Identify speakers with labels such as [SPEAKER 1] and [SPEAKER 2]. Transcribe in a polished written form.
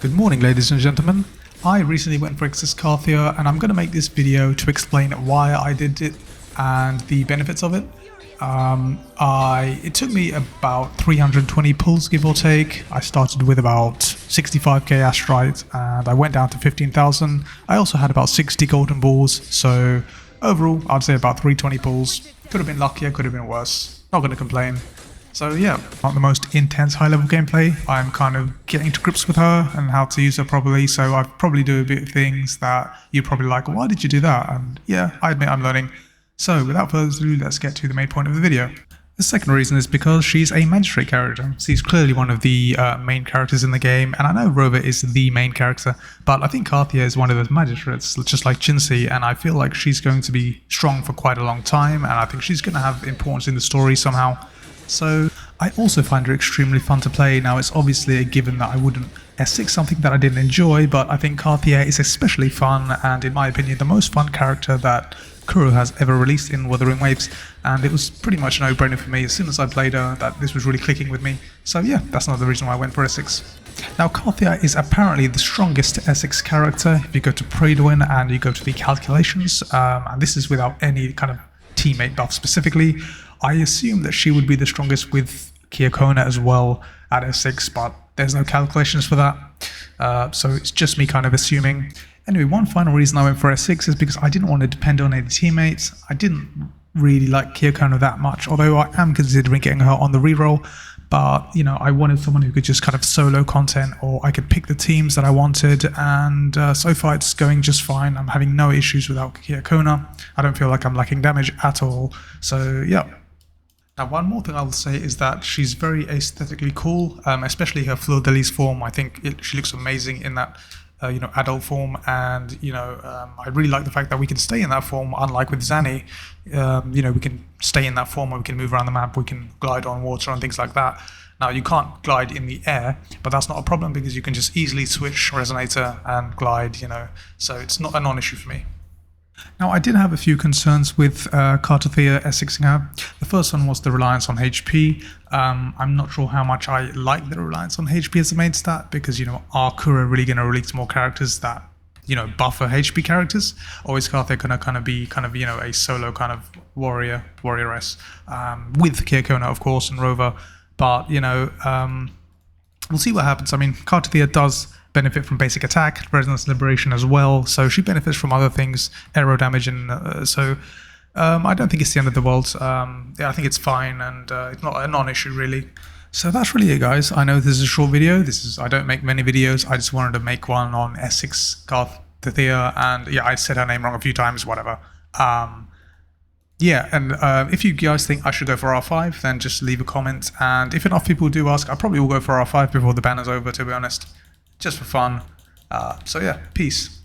[SPEAKER 1] Good morning, ladies and gentlemen. I recently went for Cartethiya and I'm going to make this video to explain why I did it and the benefits of it. It took me about 320 pulls, give or take. I started with about 65k astrite and I went down to 15,000. I also had about 60 golden balls, so overall I'd say about 320 pulls. Could have been luckier, could have been worse. Not going to complain. So yeah, not the most intense high-level gameplay. I'm kind of getting to grips with her and how to use her properly, so I probably do a bit of things that you're probably like, why did you do that? And yeah, I admit I'm learning. So without further ado, let's get to the main point of the video. The second reason is because she's a magistrate character. She's clearly one of the main characters in the game, and I know Rover is the main character, but I think Cartethiya is one of those magistrates, just like Jinsei, and I feel like she's going to be strong for quite a long time, and I think she's going to have importance in the story somehow. So I also find her extremely fun to play. Now it's obviously a given that I wouldn't S6 something that I didn't enjoy, but I think Cartethiya is especially fun and in my opinion the most fun character that Kuro has ever released in Wuthering Waves, and it was pretty much a no-brainer for me as soon as I played her that this was really clicking with me. So yeah, that's another reason why I went for S6. Now Cartethiya is apparently the strongest S6 character if you go to Praedwin and you go to the calculations, and this is without any kind of teammate buff specifically. I assume that she would be the strongest with Kyokona as well at S6, but there's no calculations for that, so it's just me kind of assuming. Anyway, one final reason I went for S6 is because I didn't want to depend on any teammates. I didn't really like Kyokona that much, although I am considering getting her on the reroll, but you know, I wanted someone who could just kind of solo content, or I could pick the teams that I wanted, and so far it's going just fine. I'm having no issues without Kyokona. I don't feel like I'm lacking damage at all, so yeah. Now, one more thing I'll say is that she's very aesthetically cool, especially her fleur-de-lis form. I think she looks amazing in that, adult form, and I really like the fact that we can stay in that form, unlike with Zanny. We can stay in that form, and we can move around the map, we can glide on water and things like that. Now, you can't glide in the air, but that's not a problem because you can just easily switch Resonator and glide, so it's not a non-issue for me. Now, I did have a few concerns with Cartethiya S6ing her. The first one was the reliance on HP. I'm not sure how much I like the reliance on HP as the main stat, because, are Kuro really going to release more characters that, buffer HP characters? Or is Cartethiya going to kind of be a solo kind of warrioress, with Kyokona, of course, and Rover. But, we'll see what happens. I mean, Cartethiya does benefit from basic attack, resonance liberation as well, so she benefits from other things, aero damage, and I don't think it's the end of the world. I think it's fine, and it's not a non-issue really. So that's really it, guys. I know this is a short video. I don't make many videos. I just wanted to make one on S6 Cartethiya, and yeah, I said her name wrong a few times, whatever. If you guys think I should go for R5, then just leave a comment, and if enough people do ask, I probably will go for R5 before the banner's over, to be honest. Just for fun. So yeah, peace.